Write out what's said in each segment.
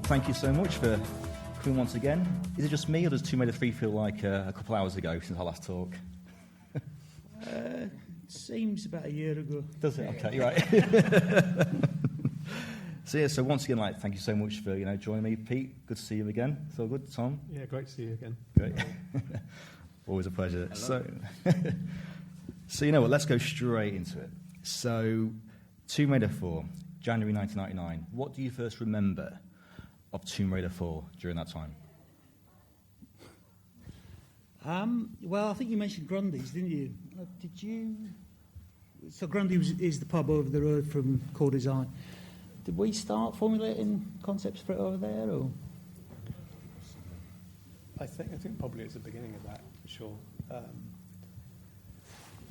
Thank you so much for coming once again. Is it just me, or does Tomb Raider 3 feel like a couple hours ago since our last talk? Seems about a year ago. Does it? Okay, you're right. So once again, thank you so much for joining me, Pete. Good to see you again. It's all good, Tom. Yeah, great to see you again. Great. Always a pleasure. Hello. So you know what? Let's go straight into it. So, Tomb Raider 4, January 1999. What do you first remember of Tomb Raider 4 during that time? Well, I think you mentioned Grundy's, didn't you? Did you? So Grundy is the pub over the road from Core Design. Did we start formulating concepts for it over there, or? I think probably it's the beginning of that, for sure.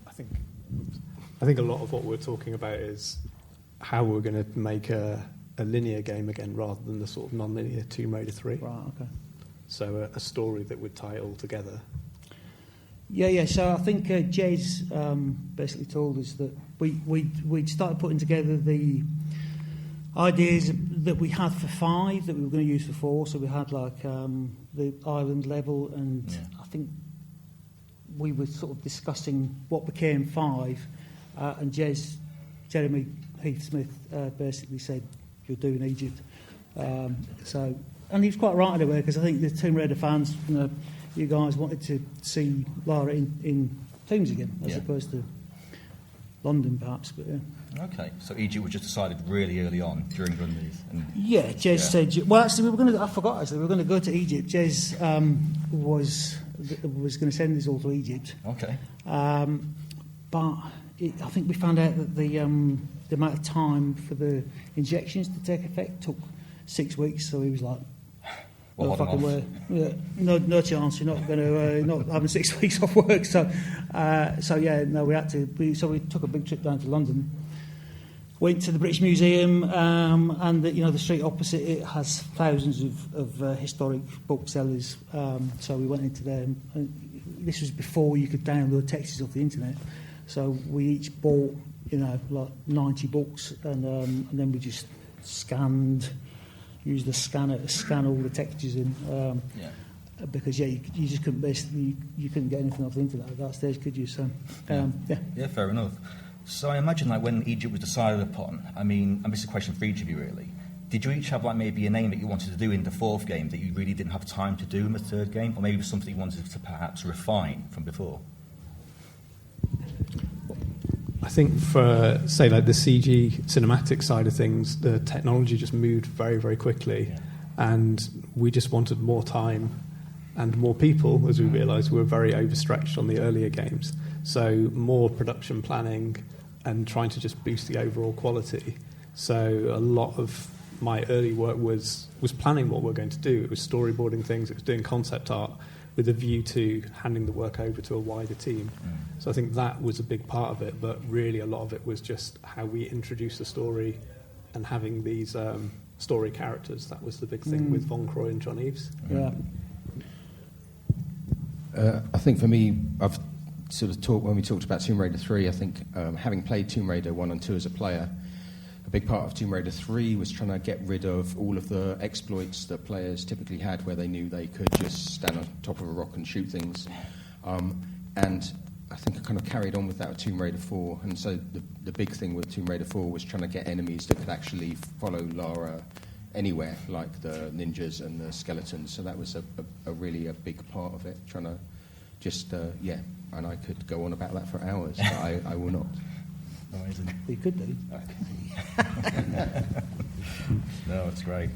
I think a lot of what we're talking about is how we're going to make a linear game again rather than the sort of non-linear Tomb Raider 3. Right, okay. So a story that would tie it all together. Yeah. So I think Jez basically told us that we'd started putting together the ideas that we had for 5 that we were going to use for 4. So we had the island level, and I think we were sort of discussing what became 5, and Jeremy Heath-Smith basically said, "You're doing Egypt." And he was quite right in a way, because I think the Tomb Raider fans, you guys wanted to see Lara in Tombs again, as opposed to London, perhaps. But yeah. Okay, so Egypt was just decided really early on during Grundy's. Yeah, Jez said. Well, actually, we were going to. I forgot. Actually, we were going to go to Egypt. Jez was going to send us all to Egypt. Okay. But I think we found out that the amount of time for the injections to take effect took 6 weeks. So he was like, "No fucking way, no chance. You're not going to not having 6 weeks off work." So we had to. So we took a big trip down to London. Went to the British Museum, and the street opposite it has thousands of historic booksellers. So we went into there. And this was before you could download texts off the internet. So we each bought, 90 books, and then we just used the scanner to scan all the textures in. Because you just couldn't you couldn't get anything off the internet at that stage, could you? So yeah, fair enough. So I imagine when Egypt was decided upon, and this is a question for each of you really, did you each have maybe a name that you wanted to do in the 4th game that you really didn't have time to do in the 3rd game, or maybe it was something you wanted to perhaps refine from before? I think for, say, the CG cinematic side of things, the technology just moved very, very quickly, and we just wanted more time and more people, as we realised we were very overstretched on the earlier games. So more production planning and trying to just boost the overall quality. So a lot of my early work was planning what we're going to do. It was storyboarding things, it was doing concept art with a view to handing the work over to a wider team. So I think that was a big part of it, but really a lot of it was just how we introduce the story and having these story characters. That was the big thing with Von Croy and John Eves. Yeah. I think for me, I've sort of talked, when we talked about Tomb Raider 3, I think having played Tomb Raider 1 and 2 as a player, a big part of Tomb Raider 3 was trying to get rid of all of the exploits that players typically had, where they knew they could just stand on top of a rock and shoot things. And I think I kind of carried on with that with Tomb Raider 4. And so the big thing with Tomb Raider 4 was trying to get enemies that could actually follow Lara anywhere, like the ninjas and the skeletons. So that was a really big part of it, trying to just, and I could go on about that for hours, but I will not. Amazing. You could do. No, it's great.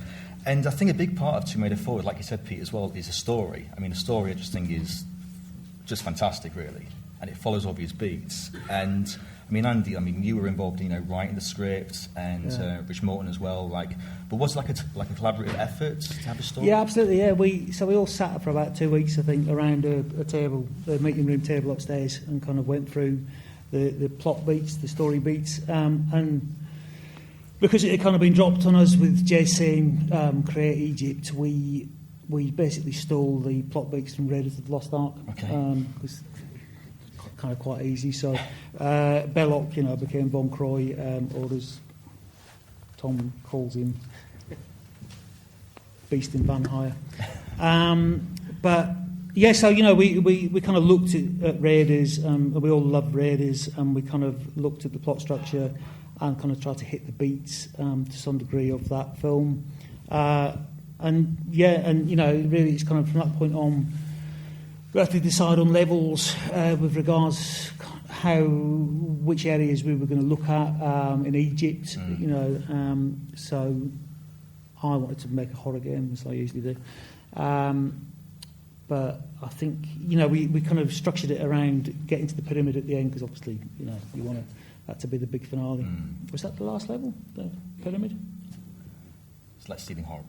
And I think a big part of Tomb Raider 4, like you said, Pete, as well, is the story. The story I just think is just fantastic, really. And it follows obvious beats. And, Andy, you were involved in, writing the script, and Rich Morton as well. But was it like a collaborative effort to have a story? Yeah, absolutely, yeah. We all sat for about 2 weeks, I think, around a table, a meeting room table upstairs, and kind of went through the plot beats, the story beats, and because it had kind of been dropped on us with Jez saying create Egypt, we basically stole the plot beats from Raiders of the Lost Ark. Okay. It's kind of quite easy. So Belloc, became Von Croy, or as Tom calls him, Beast in Van Hire. But yeah, so we kind of looked at Raiders, and we all loved Raiders, and we kind of looked at the plot structure and kind of tried to hit the beats to some degree of that film. Really it's kind of from that point on, we had to decide on levels with regards which areas we were going to look at in Egypt. So I wanted to make a horror game, as I usually do. But I think, we kind of structured it around getting to the pyramid at the end, because obviously, you want that to be the big finale. Was that the last level, the pyramid? It's like stealing horror,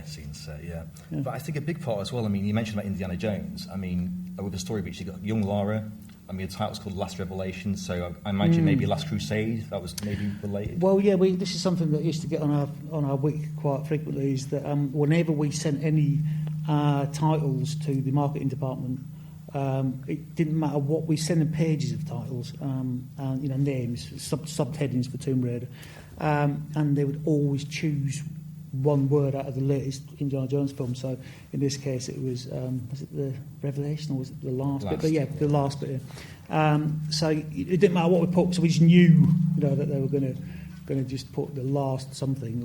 scenes, yeah. But I think a big part as well, you mentioned about Indiana Jones. With the story beats, you got young Lara. The title's called Last Revelation, so I imagine maybe Last Crusade, that was maybe related. Well, yeah, this is something that used to get on our week quite frequently, is that whenever we sent any titles to the marketing department, it didn't matter what we sent them, pages of titles and names, subheadings for Tomb Raider, and they would always choose one word out of the latest Indiana Jones film. So in this case it was it the Revelation or was it the last bit? But yeah, the last bit. So it didn't matter what we put, so we just knew that they were going to just put the last something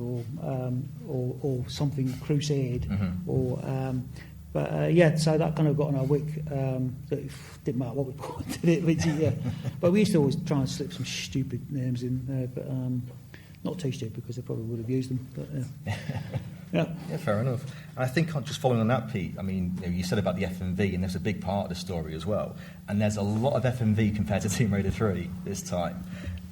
or something Crusade or so that kind of got on our wick. That it didn't matter what we put, did it? But we used to always try and slip some stupid names in there, but not too stupid, because they probably would have used them. But yeah, fair enough. And I think just following on that, Pete, you said about the FMV, and there's a big part of the story as well. And there's a lot of FMV compared to Tomb Raider 3 this time.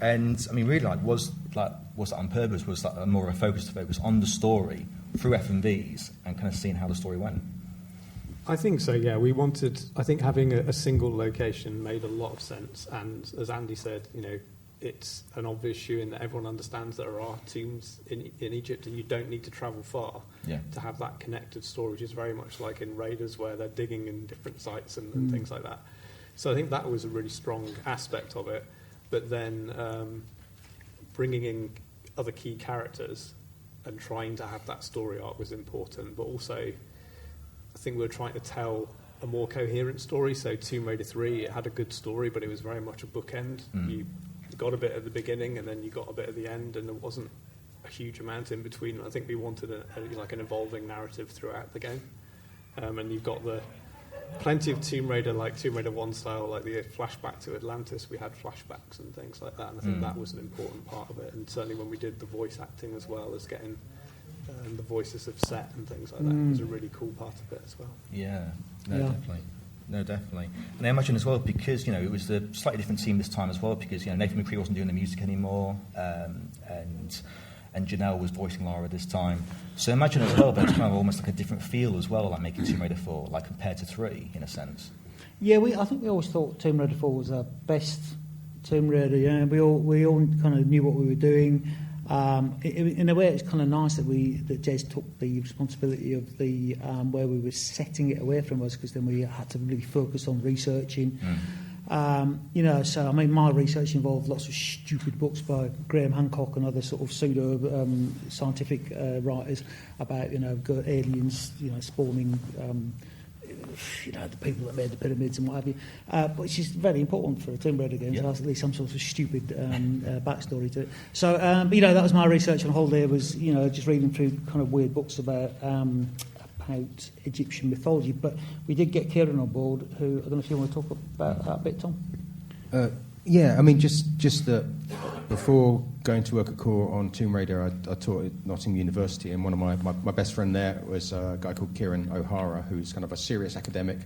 And really, was that on purpose? Was that more of a focus on the story through FMVs and kind of seeing how the story went? I think so, yeah. We wanted, I think having a single location made a lot of sense. And as Andy said, it's an obvious shoe-in that everyone understands there are tombs in Egypt, and you don't need to travel far to have that connected story, which is very much like in Raiders, where they're digging in different sites and things like that. So I think that was a really strong aspect of it. But then bringing in other key characters and trying to have that story arc was important. But also, I think we were trying to tell a more coherent story. So Tomb Raider 3, it had a good story, but it was very much a bookend. You got a bit at the beginning, and then you got a bit at the end, and there wasn't a huge amount in between. I think we wanted an evolving narrative throughout the game. And you've got plenty of Tomb Raider, like Tomb Raider 1 style, like the flashback to Atlantis. We had flashbacks and things like that, and I think that was an important part of it. And certainly when we did the voice acting as well as getting the voices of Set and things like that, was a really cool part of it as well. Definitely. No, definitely. And I imagine as well, because, it was a slightly different team this time as well, because, Nathan McCree wasn't doing the music anymore, and Janelle was voicing Lara this time. So imagine as well, but it's kind of almost like a different feel as well, like making Tomb Raider 4, like compared to 3, in a sense. Yeah, I think we always thought Tomb Raider 4 was our best Tomb Raider, we all kind of knew what we were doing. In a way, it's kind of nice that Jez took the responsibility of the where we were setting it away from us, because then we had to really focus on researching. So my research involved lots of stupid books by Graham Hancock and other sort of pseudo scientific writers about aliens spawning. The people that made the pyramids and what have you, which is very important for a Tomb Raider game to have at least some sort of stupid backstory to it. So, that was my research on holiday, was, just reading through kind of weird books about Egyptian mythology. But we did get Kieran on board, who, I don't know if you want to talk about that a bit, Tom? Just that before going to work at Core on Tomb Raider, I taught at Nottingham University, and one of my best friend there was a guy called Kieran O'Hara, who's kind of a serious academic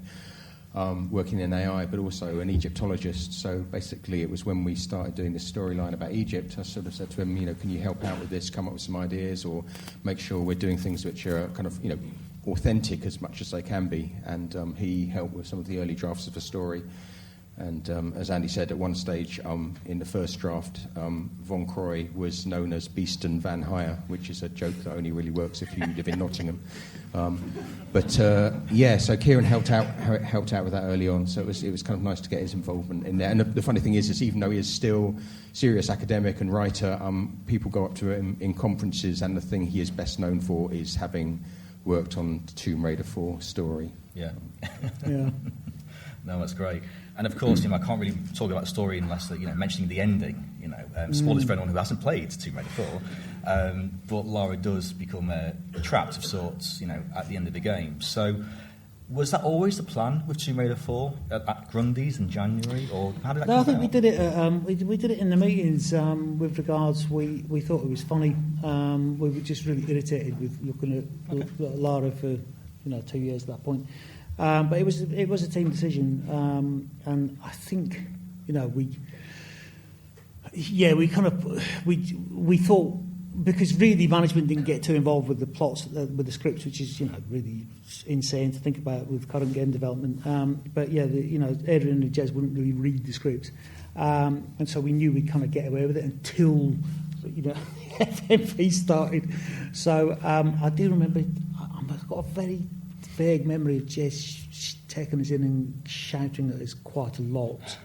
working in AI, but also an Egyptologist. So basically, it was when we started doing this storyline about Egypt, I sort of said to him, can you help out with this, come up with some ideas, or make sure we're doing things which are kind of, authentic as much as they can be. And he helped with some of the early drafts of the story. And as Andy said, at one stage in the first draft, Von Croy was known as Beeston Van Hire, which is a joke that only really works if you live in Nottingham. So Kieran helped out with that early on, so it was kind of nice to get his involvement in there. And the funny thing is even though he is still serious academic and writer, people go up to him in conferences, and the thing he is best known for is having worked on the Tomb Raider 4 story. Yeah. Yeah. No, that's great. And of course, I can't really talk about the story unless, mentioning the ending. Spoilers for anyone who hasn't played Tomb Raider 4. But Lara does become trapped of sorts, at the end of the game. So, was that always the plan with Tomb Raider 4 at Grundy's in January, or how did that come I think about? we did it. We did it in the meetings with regards. We thought it was funny. We were just really irritated with looking at Lara for 2 years at that point. But it was a team decision, and I think we thought, because really management didn't get too involved with the plots, with the scripts, which is really insane to think about with current game development. But Adrian and Jez wouldn't really read the scripts, and so we knew we'd kind of get away with it until FMV started. So I do remember, I've got a very vague memory of Jez taking us in and shouting at us quite a lot.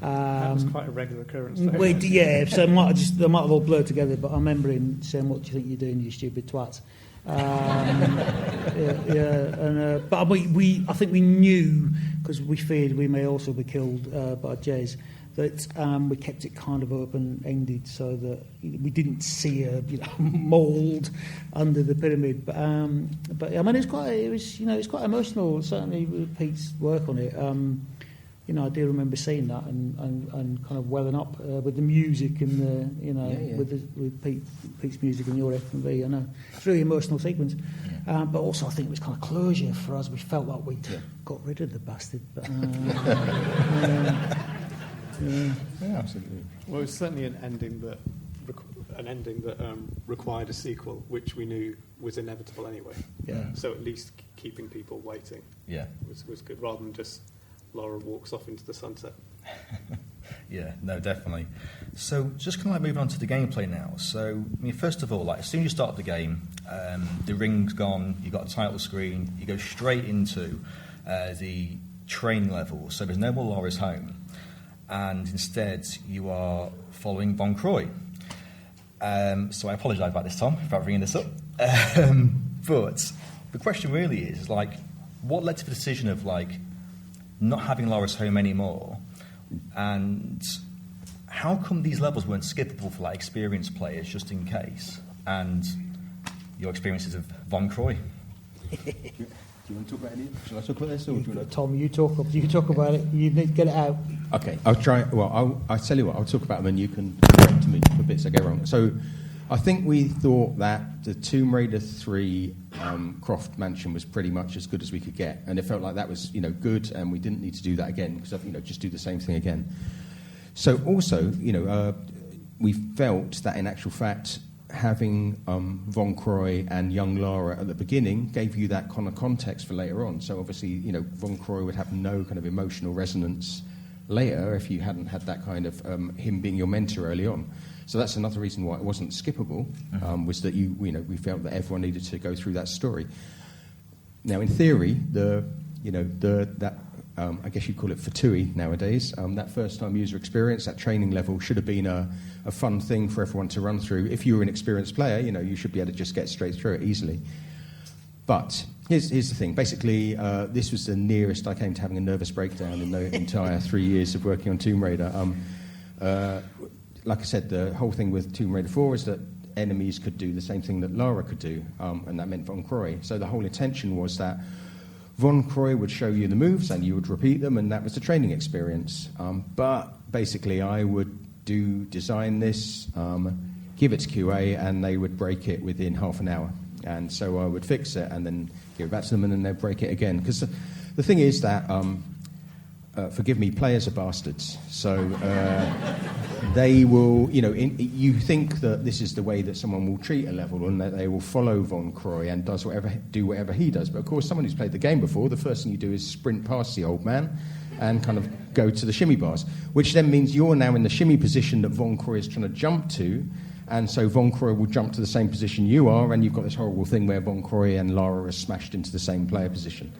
That was quite a regular occurrence. So it might have all blurred together, but I remember him saying, "What do you think you're doing, you stupid twat?" But I think we knew, because we feared we may also be killed by Jez, that we kept it kind of open-ended so that we didn't see a mould under the pyramid. But it was quite emotional. Certainly with Pete's work on it. I do remember seeing that and kind of welling up with the music and with Pete's music and your FMV. I know it's a really emotional sequence. But also I think it was kind of closure for us. We felt like we'd got rid of the bastard. But, Yeah, absolutely. Well, it was certainly an ending that required a sequel, which we knew was inevitable anyway. Yeah. So at least keeping people waiting was good, rather than just Laura walks off into the sunset. Yeah, no, definitely. So just kind of moving on to the gameplay now. So, first of all, as soon as you start the game, the ring's gone, you've got a title screen, you go straight into the training level. So there's no more Laura's home. And instead you are following Von Croy. So I apologise about this, Tom, for bringing this up. But the question really is, what led to the decision of, not having Laura's home anymore? And how come these levels weren't skippable for, experienced players, just in case? And your experiences of Von Croy? Do you want to talk about any? Shall I talk about this, or do you want to? Tom, you talk about it. You need to get it out. Okay, I'll try. Well, I'll tell you what. I'll talk about them, and you can correct me for bits I go wrong. So, I think we thought that the Tomb Raider 3 Croft Mansion was pretty much as good as we could get, and it felt like that was good, and we didn't need to do that again because just do the same thing again. So also we felt that in actual fact, having Von Croy and young Lara at the beginning gave you that kind of context for later on. So obviously, Von Croy would have no kind of emotional resonance later if you hadn't had that kind of him being your mentor early on. So that's another reason why it wasn't skippable, was that we felt that everyone needed to go through that story. Now, in theory, I guess you'd call it FTUI nowadays. That first-time user experience, that training level, should have been a fun thing for everyone to run through. If you were an experienced player, you should be able to just get straight through it easily. But here's the thing. Basically, this was the nearest I came to having a nervous breakdown in the entire 3 years of working on Tomb Raider. Like I said, the whole thing with Tomb Raider 4 is that enemies could do the same thing that Lara could do, and that meant Von Croy. So the whole intention was that Von Croy would show you the moves and you would repeat them, and that was the training experience. But basically I would design this, give it to QA, and they would break it within half an hour. And so I would fix it and then give it back to them, and then they'd break it again. Because the thing is that, forgive me, players are bastards. So they will, you think that this is the way that someone will treat a level and that they will follow Von Croy and do whatever he does. But of course, someone who's played the game before, the first thing you do is sprint past the old man and kind of go to the shimmy bars, which then means you're now in the shimmy position that Von Croy is trying to jump to, and so Von Croy will jump to the same position you are, and you've got this horrible thing where Von Croy and Lara are smashed into the same player position.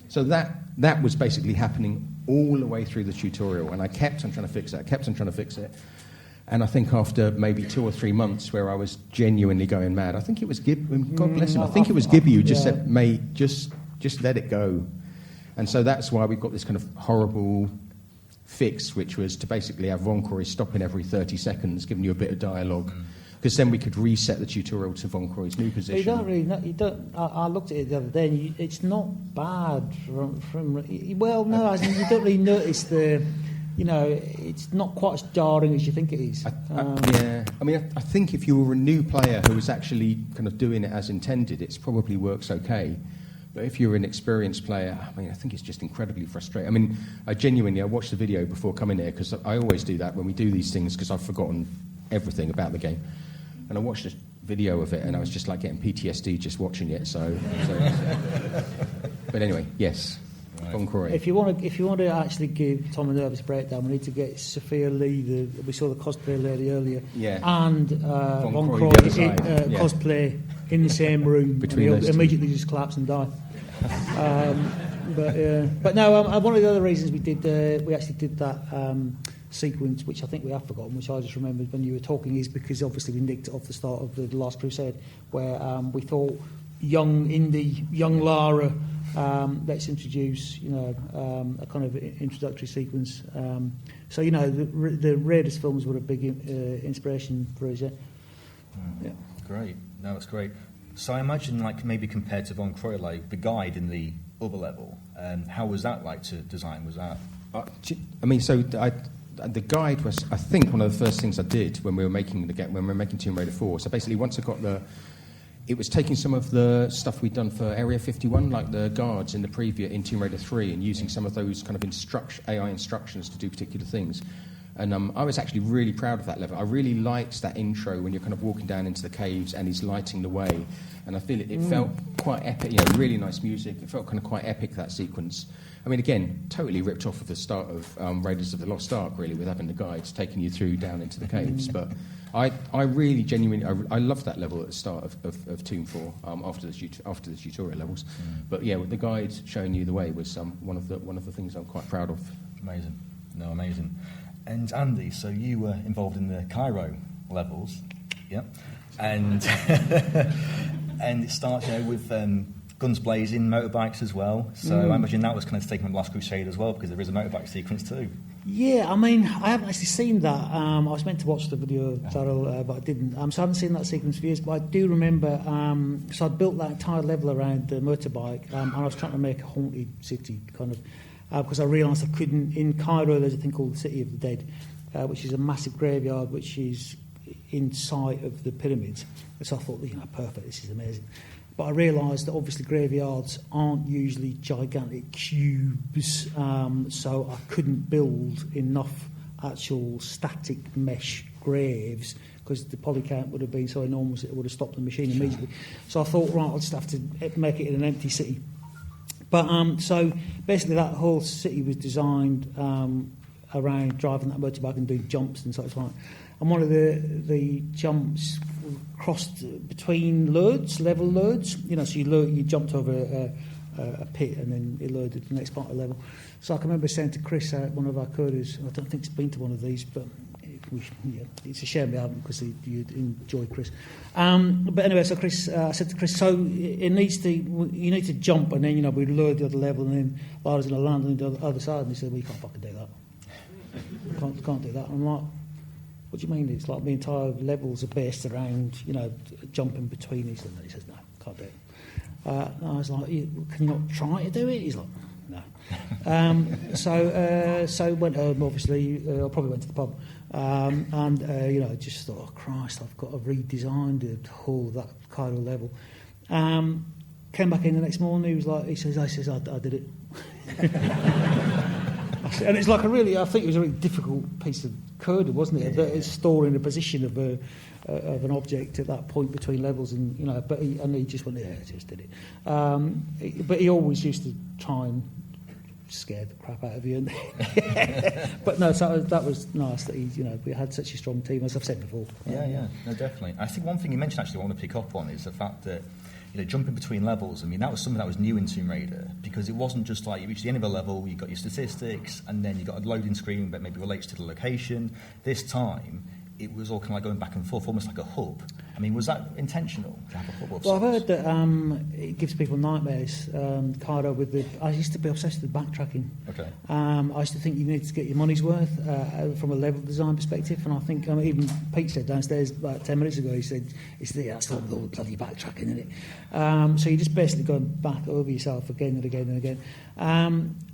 So that was basically happening all the way through the tutorial, and I kept on trying to fix it, and I think after maybe 2 or 3 months where I was genuinely going mad, I think it was Gibby, God bless him, I think it was Gibby who just said, mate, just let it go. And so that's why we've got this kind of horrible fix, which was to basically have Von Croy stopping every 30 seconds, giving you a bit of dialogue, because then we could reset the tutorial to Von Croy's new position. You don't really. I looked at it the other day, and it's not bad from. Well, no, as in you don't really notice the. It's not quite as jarring as you think it is. Yeah, I mean, I think if you were a new player who was actually kind of doing it as intended, it probably works okay. But if you're an experienced player, I mean, I think it's just incredibly frustrating. I mean, I watched the video before coming here, because I always do that when we do these things, because I've forgotten everything about the game. And I watched a video of it, and I was just like getting PTSD just watching it. So. But anyway, yes, Von Croy. If you want to actually give Tom a nervous breakdown, we need to get Sophia Lee. We saw the cosplay lady earlier, and Von Croy cosplay in the same room. Between and he'll immediately just collapse and die. But no, one of the other reasons we actually did that sequence, which I think we have forgotten, which I just remembered when you were talking, is because obviously we nicked it off the start of the Last Crusade, where we thought young Lara, let's introduce a kind of introductory sequence. So the Raiders films were a big inspiration for us. Yeah. Great. No, that's great. So I imagine, like, maybe compared to Von Croy, like the guide in the other level, how was that like to design? Was that? The guide was, I think, one of the first things I did when we were making Tomb Raider 4. So basically, once I got it was taking some of the stuff we'd done for Area 51, like the guards in the preview in Tomb Raider 3, and using some of those kind of AI instructions to do particular things. And I was actually really proud of that level. I really liked that intro when you're kind of walking down into the caves and he's lighting the way. And I feel it felt quite epic, really nice music. It felt kind of quite epic, that sequence. I mean, again, totally ripped off of the start of Raiders of the Lost Ark, really, with having the guides taking you through down into the caves. But I really genuinely, I loved that level at the start of Tomb 4 after the tutorial levels. But yeah, the guide showing you the way was one of the things I'm quite proud of. Amazing. No, amazing. And Andy, so you were involved in the Cairo levels, yeah, and and it starts with guns blazing, motorbikes as well. So I imagine that was kind of taken from Last Crusade as well, because there is a motorbike sequence too. Yeah, I mean, I haven't actually seen that. I was meant to watch the video, Daryl, but I didn't. So I haven't seen that sequence for years, but I do remember. So I built that entire level around the motorbike, and I was trying to make a haunted city kind of. Because I realised I couldn't. In Cairo, there's a thing called the City of the Dead, which is a massive graveyard which is in sight of the pyramids. So I thought, perfect, this is amazing. But I realised that obviously graveyards aren't usually gigantic cubes, so I couldn't build enough actual static mesh graves because the poly count would have been so enormous it would have stopped the machine immediately. So I thought, right, I'll just have to make it in an empty city. But so basically that whole city was designed around driving that motorbike and doing jumps and such like. And one of the jumps crossed between level loads. So you jumped over a pit and then it loaded the next part of the level. So I can remember saying to Chris, one of our coders, I don't think he's been to one of these, but it's a shame we haven't because you'd enjoy Chris. But anyway, so Chris, I said to Chris, so you need to jump and then we load the other level and then Lara's going to land on the other side. And he said, well, you can't fucking do that. Can't do that. I'm like, what do you mean? It's like the entire levels are based around jumping between these. And he says, no, can't do it. And I was like, can you not try to do it? He's like, no. So went home. Obviously, I probably went to the pub. And just thought, oh Christ, I've got to redesign the whole that Cairo level. Came back in the next morning. He says, I did it. And it's like I think it was a really difficult piece of code, wasn't it? That it's storing the position of an object at that point between levels, and but he just went, yeah, I just did it. But he always used to try and scared the crap out of you. But no, so that was nice that we had such a strong team, as I've said before. Yeah, no, definitely. I think one thing you mentioned actually I want to pick up on is the fact that jumping between levels. I mean, that was something that was new in Tomb Raider, because it wasn't just like you reach the end of a level, you got your statistics, and then you got a loading screen that maybe relates to the location. This time, it was all kind of like going back and forth, almost like a hub. I mean, was that intentional to have a hub of Well, I've sorts? heard that it gives people nightmares, Cairo, I used to be obsessed with backtracking. Okay. I used to think you needed to get your money's worth from a level design perspective, and I think even Pete said downstairs about 10 minutes ago, he said, that's all the bloody backtracking, isn't it? So you're just basically going back over yourself again and again and again.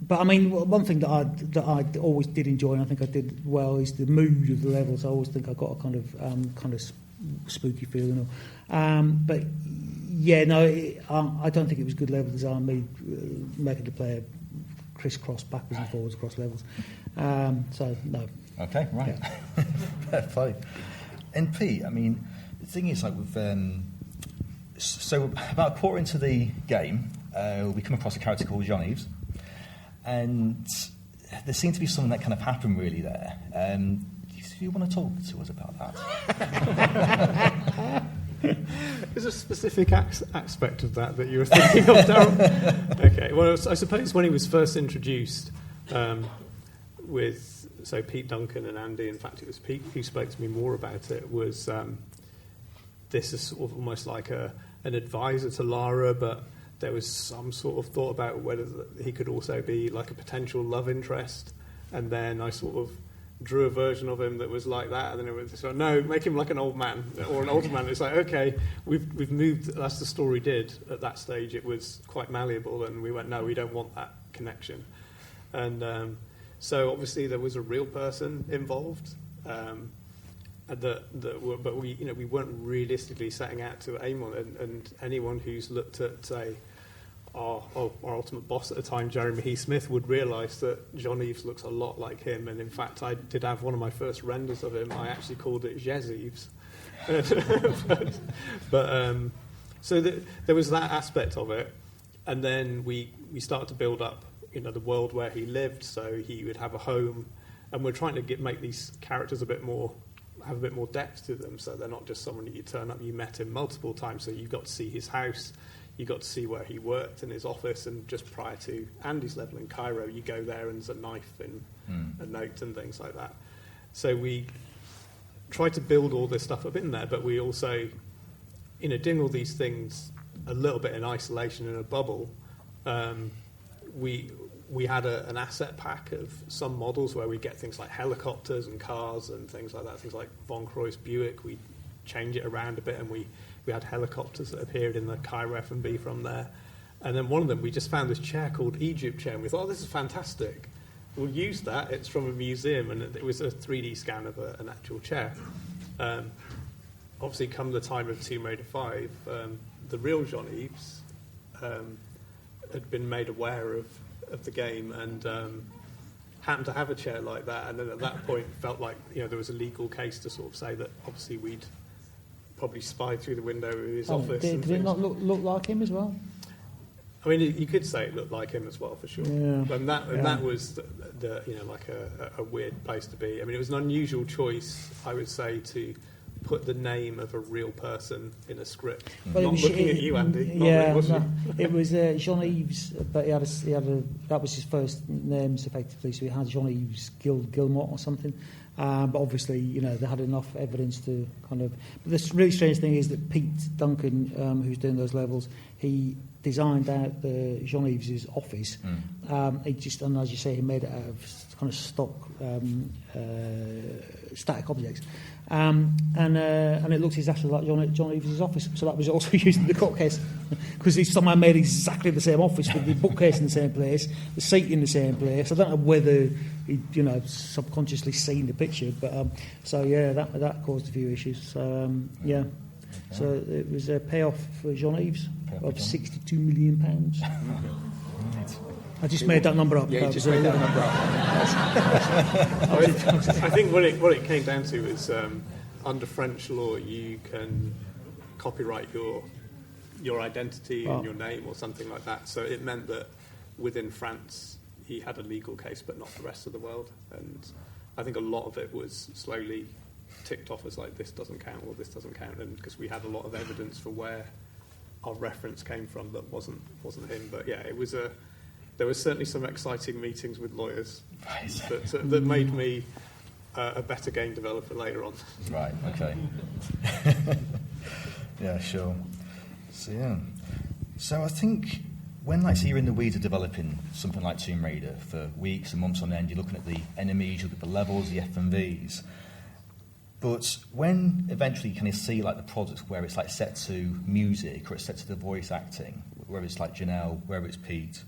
But I mean, one thing that I always did enjoy, and I think I did well, is the mood of the levels. I always think I got a kind of spooky feeling. But yeah, no, I don't think it was good level design. Me making the player crisscross backwards and forwards across levels. So no. Okay, right. Yeah. Fair play. And Pete, I mean, the thing is, like with so about a quarter into the game, we come across a character called John Eves, and there seemed to be something that kind of happened really there. Do you want to talk to us about that? There's a specific aspect of that you were thinking of, Darryl. Okay, well, I suppose when he was first introduced with Pete Duncan and Andy, in fact it was Pete who spoke to me more about it, was this is sort of almost like an advisor to Lara, but there was some sort of thought about whether he could also be like a potential love interest, and then I sort of drew a version of him that was like that, and then it was like, no, make him like an old man or an older man. It's like, okay, we've moved. That's the story did at that stage. It was quite malleable, and we went, no, we don't want that connection. And so obviously there was a real person involved, but we weren't realistically setting out to aim on it. And anyone who's looked at, say, our ultimate boss at the time, Jeremy Heath Smith, would realise that John Eves looks a lot like him. And in fact, I did have one of my first renders of him. I actually called it Jez Eves. So there was that aspect of it. And then we started to build up, the world where he lived. So he would have a home, and we're trying to make these characters have a bit more depth to them. So they're not just someone that you turn up. You met him multiple times, so you got to see his house. You got to see where he worked in his office, and just prior to Andy's level in Cairo, you go there and there's a knife and a note and things like that. So we tried to build all this stuff up in there, but we also, doing all these things a little bit in isolation in a bubble, we had an asset pack of some models where we get things like helicopters and cars and things like that, things like Von Croy's Buick. We change it around a bit, and we had helicopters that appeared in the Cairo F&B from there. And then one of them, we just found this chair called Egypt chair, and we thought, oh, this is fantastic. We'll use that. It's from a museum, and it was a 3D scan of an actual chair. Obviously, come the time of Tomb Raider 5, the real John Eves had been made aware of the game and happened to have a chair like that. And then at that point, felt like there was a legal case to sort of say that obviously we'd probably spied through the window of his office. Did it not look like him as well? I mean, you could say it looked like him as well, for sure. Yeah. And that was the like a weird place to be. I mean, it was an unusual choice, I would say, to put the name of a real person in a script. Well, Not looking at you, Andy. It was John Eves, but he had that was his first names effectively. So he had John Eves Gilmore or something. But obviously, they had enough evidence to kind of. But the really strange thing is that Pete Duncan, who's doing those levels, he designed out John Eves' office. He just, and as you say, he made it out of kind of stock static objects, and it looked exactly like John Eves' office. So that was also used in the court case, because he somehow made exactly the same office with the bookcase in the same place, the seat in the same place. I don't know whether he'd subconsciously seen the picture, but that caused a few issues. So yeah. So it was a payoff for John Eves of £62 million. Right. I just made that number up. Yeah, you just made that number up. I think what it came down to is under French law you can copyright your identity and your name or something like that. So it meant that within France he had a legal case, but not the rest of the world. And I think a lot of it was slowly ticked off as like, this doesn't count or this doesn't count, and because we had a lot of evidence for where our reference came from that wasn't him. But yeah, there was certainly some exciting meetings with lawyers that made me a better game developer later on. Right, okay. Yeah, sure. So I think when, like, say you're in the weeds of developing something like Tomb Raider for weeks and months on end, you're looking at the enemies, you look at the levels, the FMVs. But when eventually you kind of see like the products where it's like set to music or it's set to the voice acting, whether it's like Janelle, whether it's Pete,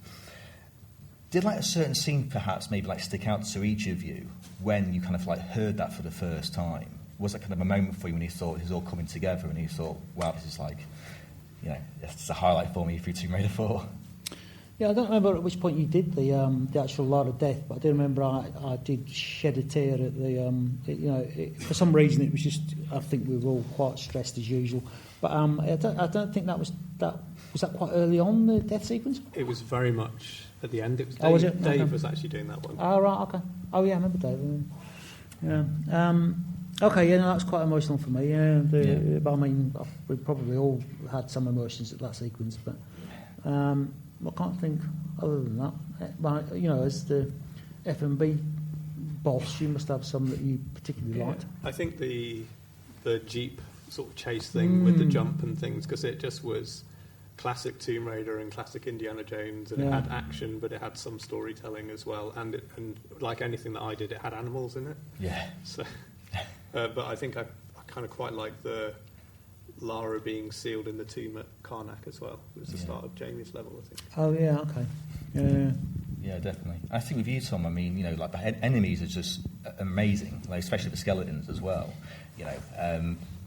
did like a certain scene perhaps maybe like stick out to each of you when you kind of like heard that for the first time? Was that kind of a moment for you when you thought it was all coming together and you thought, wow, this is like, you know, it's a highlight for me through Tomb Raider 4? Yeah, I don't remember at which point you did the actual Lot of Death, but I do remember I did shed a tear at the, for some reason it was just, I think we were all quite stressed as usual. But I don't think was that quite early on, the death sequence? It was very much at the end. It was Dave, was it? Dave Okay. was actually doing that one. Oh, right, okay. Oh, yeah, I remember Dave. Yeah. Okay, yeah, no, that's quite emotional for me. Yeah, but I mean, we probably all had some emotions at that sequence, but I can't think other than that. But, as the F&B boss, you must have some that you particularly liked. I think the Jeep sort of chase thing with the jump and things, because it just was classic Tomb Raider and classic Indiana Jones, and it had action, but it had some storytelling as well, and like anything that I did, it had animals in it. Yeah. So, but I think I kind of quite like the Lara being sealed in the tomb at Karnak as well. It was the start of Jamie's level, I think. Oh, yeah, okay. Yeah. Yeah, definitely. I think with you, Tom, I mean, like the enemies are just amazing, like especially the skeletons as well.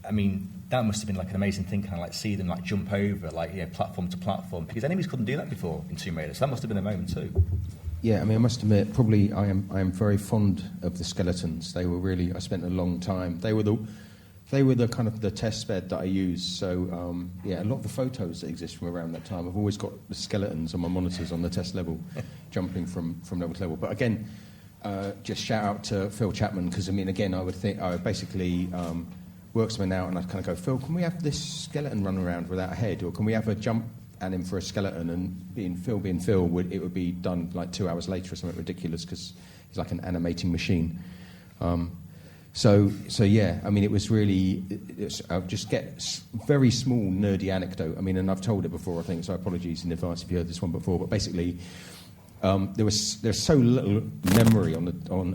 I mean, that must have been like an amazing thing, kind of like see them like jump over, like platform to platform, because enemies couldn't do that before in Tomb Raider. So that must have been a moment too. Yeah, I mean, I must admit, probably I am very fond of the skeletons. They were really, I spent a long time. They were the kind of the test bed that I used. So, a lot of the photos that exist from around that time, I've always got the skeletons on my monitors on the test level, jumping from level to level. But again, just shout out to Phil Chapman, because, I mean, again, I would basically work something out and I'd kind of go, Phil, can we have this skeleton run around without a head? Or can we have a jump anim for a skeleton? And being Phil, it would be done like 2 hours later or something ridiculous, because he's like an animating machine. So yeah, I mean, it was really, I'll just get very small nerdy anecdote. I mean, and I've told it before, I think, so apologies in advance if you heard this one before, but basically, there's so little memory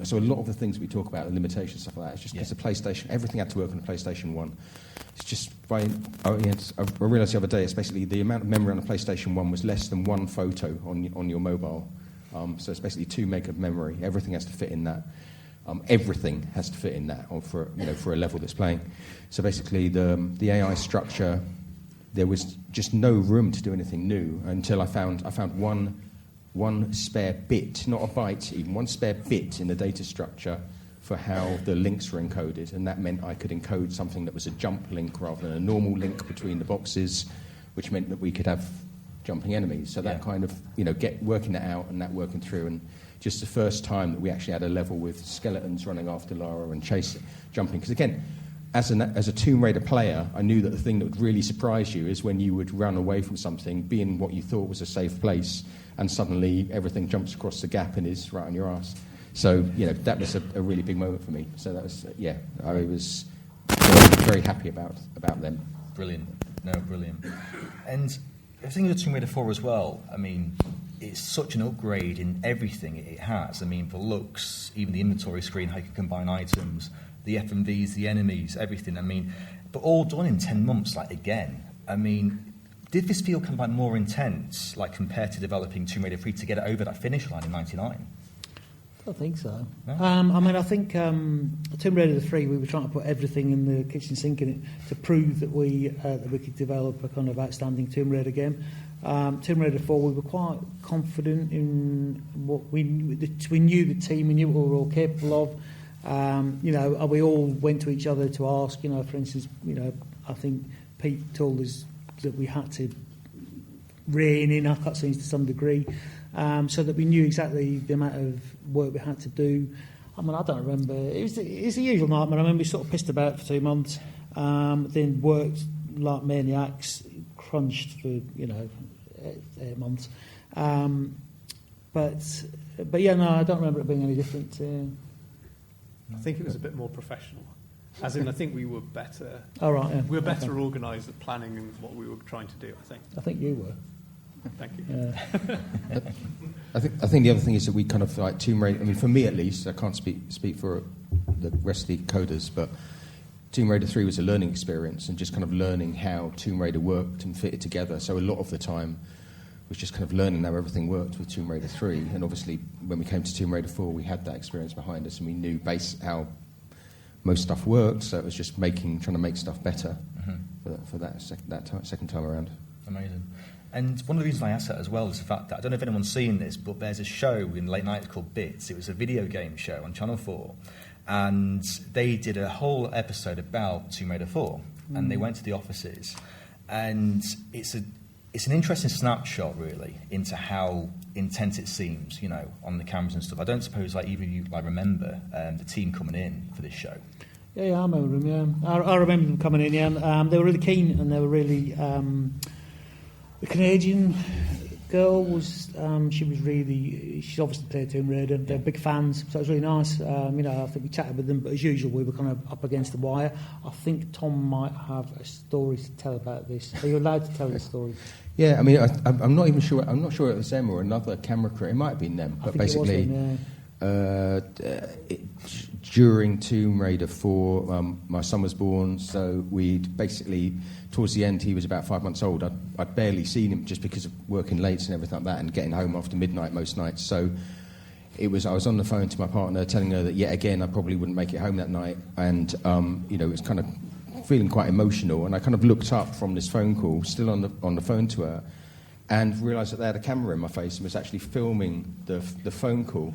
so a lot of the things we talk about, the limitations, stuff like that, it's just because the PlayStation, everything had to work on the PlayStation 1. It's just, I realised the other day, it's basically the amount of memory on the PlayStation 1 was less than one photo on your mobile. So it's basically 2 meg of memory. Everything has to fit in that. Everything has to fit in that for a level that's playing. So basically the AI structure, there was just no room to do anything new until I found one spare bit, not a byte even, one spare bit in the data structure for how the links were encoded, and that meant I could encode something that was a jump link rather than a normal link between the boxes, which meant that we could have jumping enemies. So that kind of, working that out and that working through, and just the first time that we actually had a level with skeletons running after Lara and jumping. Because again, as a Tomb Raider player, I knew that the thing that would really surprise you is when you would run away from something, be in what you thought was a safe place, and suddenly everything jumps across the gap and is right on your ass. So, that was a really big moment for me. So that was, I was very happy about them. Brilliant. No, brilliant. And I think with Tomb Raider 4 as well, I mean, it's such an upgrade in everything it has. I mean, for looks, even the inventory screen, how you can combine items, the FMVs, the enemies, everything. I mean, but all done in 10 months, again. I mean, did this feel kind of more intense, compared to developing Tomb Raider 3 to get it over that finish line in '99? I think so. No? I think Tomb Raider 3, we were trying to put everything in the kitchen sink in it to prove that we could develop a kind of outstanding Tomb Raider game. Tomb Raider 4, we were quite confident in what we knew the team, we knew what we were all capable of. We all went to each other to ask, for instance, I think Pete told us that we had to rein in our cutscenes to some degree, so that we knew exactly the amount of work we had to do. I mean, I don't remember. It's the usual nightmare. I remember we sort of pissed about for 2 months, then worked like maniacs, crunched for 8 months. But yeah, no, I don't remember it being any different. I think it was a bit more professional. As in, I think we were better. Oh, right, yeah. We were better organised at planning and what we were trying to do, I think. I think you were. Thank you. Yeah. I think the other thing is that we kind of like Tomb Raider. I mean, for me at least, I can't speak for the rest of the coders, but Tomb Raider 3 was a learning experience and just kind of learning how Tomb Raider worked and fitted together. So a lot of the time was just kind of learning how everything worked with Tomb Raider 3. And obviously, when we came to Tomb Raider 4, we had that experience behind us and we knew how most stuff worked. So it was just trying to make stuff better for that second time around. Amazing. And one of the reasons I asked that as well is the fact that I don't know if anyone's seen this, but there's a show in late night called Bits. It was a video game show on Channel 4, and they did a whole episode about Tomb Raider 4, and they went to the offices, and it's an interesting snapshot really into how intense it seems, on the cameras and stuff. I don't suppose either of you remember the team coming in for this show. Yeah, I remember them. Yeah, I remember them coming in. Yeah, they were really keen, and they were really. The Canadian girl was, she's obviously played Tomb Raider. They're big fans, so it was really nice. I think we chatted with them, but as usual, we were kind of up against the wire. I think Tom might have a story to tell about this. Are you allowed to tell the story? Yeah, I mean, I'm not even sure. I'm not sure it was them or another camera crew. It might have been them, but basically, it was them, yeah. During Tomb Raider 4, my son was born, so we'd basically, towards the end, he was about 5 months old. I'd barely seen him just because of working late and everything like that and getting home after midnight most nights. So I was on the phone to my partner telling her that yet again I probably wouldn't make it home that night, and it was kind of feeling quite emotional, and I kind of looked up from this phone call, still on the phone to her, and realised that they had a camera in my face and was actually filming the phone call.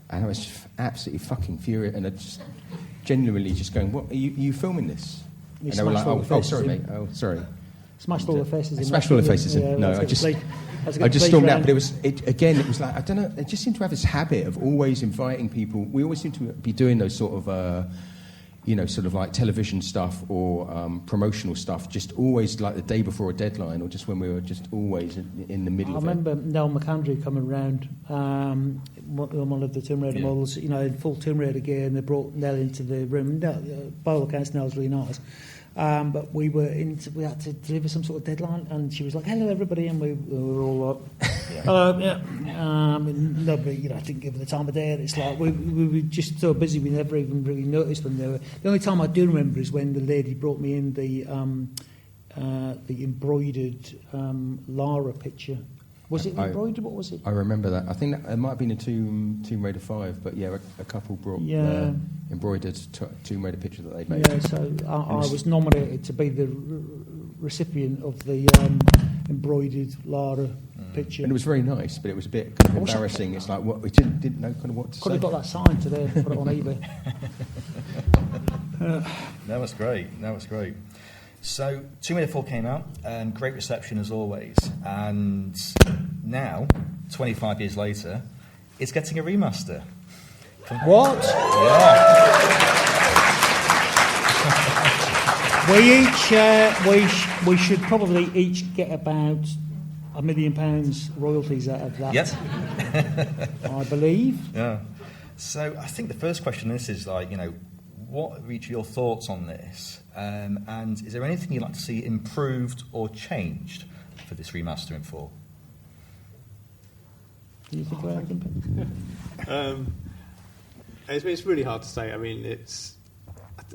And I was just absolutely fucking furious, and I just genuinely just going, "What are you filming this?" You and they were like, "Oh, sorry, in. mate. Oh, sorry." Smashed all the faces. I smashed all the faces in. Yeah, No, I just stormed out. But it was like, I don't know. They just seem to have this habit of always inviting people. We always seem to be doing those sort of. Sort of like television stuff or promotional stuff, just always like the day before a deadline, or just when we were just always in the middle of it. I remember Nell McAndrew coming round, one of the Tomb Raider models, in full Tomb Raider gear, and they brought Nell into the room. By all accounts, Nell's really nice. But we had to deliver some sort of deadline, and she was like, "Hello, everybody," and we were all like, nobody, didn't give her the time of day. And it's like we were just so busy, we never even really noticed when they were. The only time I do remember is when the lady brought me in the embroidered Lara picture. Was it embroidered? What was it? I remember that. I think that it might have been a Tomb Raider 5, but yeah, a couple brought embroidered Tomb Raider picture that they'd made. Yeah, so I was nominated to be the recipient of the embroidered Lara picture. And it was very nice, but it was a bit kind of embarrassing. It's like, what we didn't know kind of what to say. Could have got that signed today and put it on eBay. That was great. So, Tomb Raider 4 came out, great reception as always, and now, 25 years later, it's getting a remaster. What? Yeah. we should probably each get about £1 million royalties out of that. Yep. I believe. Yeah. So, I think the first question is what are each of your thoughts on this? And is there anything you'd like to see improved or changed for this remaster in 4? Do you think about anything? It's really hard to say. I mean, I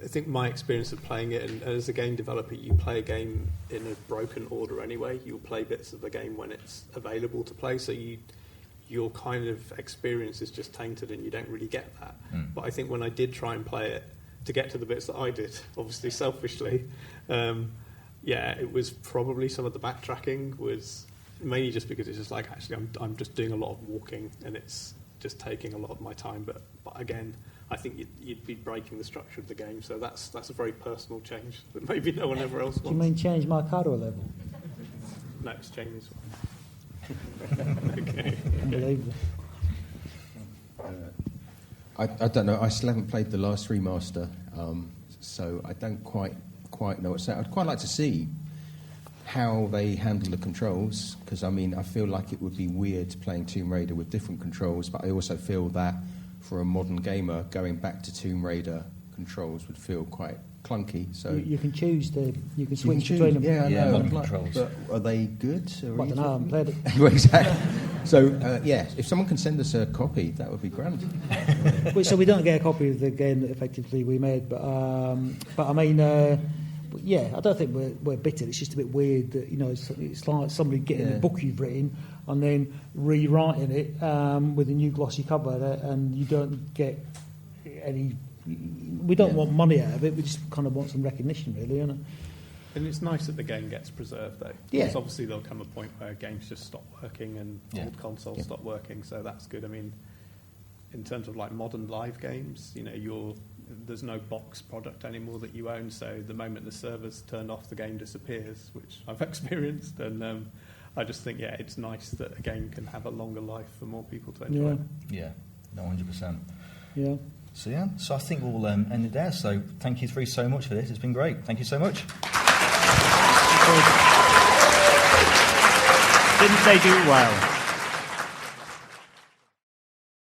think my experience of playing it, and as a game developer, you play a game in a broken order anyway. You'll play bits of the game when it's available to play, so your kind of experience is just tainted and you don't really get that. But I think when I did try and play it, to get to the bits that I did, obviously selfishly, it was probably some of the backtracking was mainly just because it's just like, actually I'm just doing a lot of walking and it's just taking a lot of my time. But again, I think you'd be breaking the structure of the game, so that's a very personal change that maybe no one ever else wants. Do you mean change my Cardo level? No, it's changed. Unbelievable. I don't know. I still haven't played the last remaster, so I don't quite know what's that. I'd quite like to see how they handle the controls, because I mean, I feel like it would be weird playing Tomb Raider with different controls, but I also feel that for a modern gamer, going back to Tomb Raider controls would feel quite clunky. So You can choose you can switch between them. Yeah, I know. modern controls. But are they good? I don't know, I haven't played it. Well, exactly. So, yeah, if someone can send us a copy, that would be grand. So we don't get a copy of the game that effectively we made, but I mean, yeah, I don't think we're bitter. It's just a bit weird that, you know, it's like somebody getting a book you've written and then rewriting it with a new glossy cover, and you don't get any. We don't want money out of it. We just kind of want some recognition, really, you know. And it's nice that the game gets preserved, though. Yeah. Because obviously there'll come a point where games just stop working and old consoles stop working, so that's good. I mean, in terms of like modern live games, you know, there's no box product anymore that you own, so the moment the server's turned off, the game disappears, which I've experienced, and I just think, yeah, it's nice that a game can have a longer life for more people to enjoy. Yeah, no, 100%. Yeah. So I think we'll end it there. So thank you three so much for this. It's been great. Thank you so much. Didn't they do well?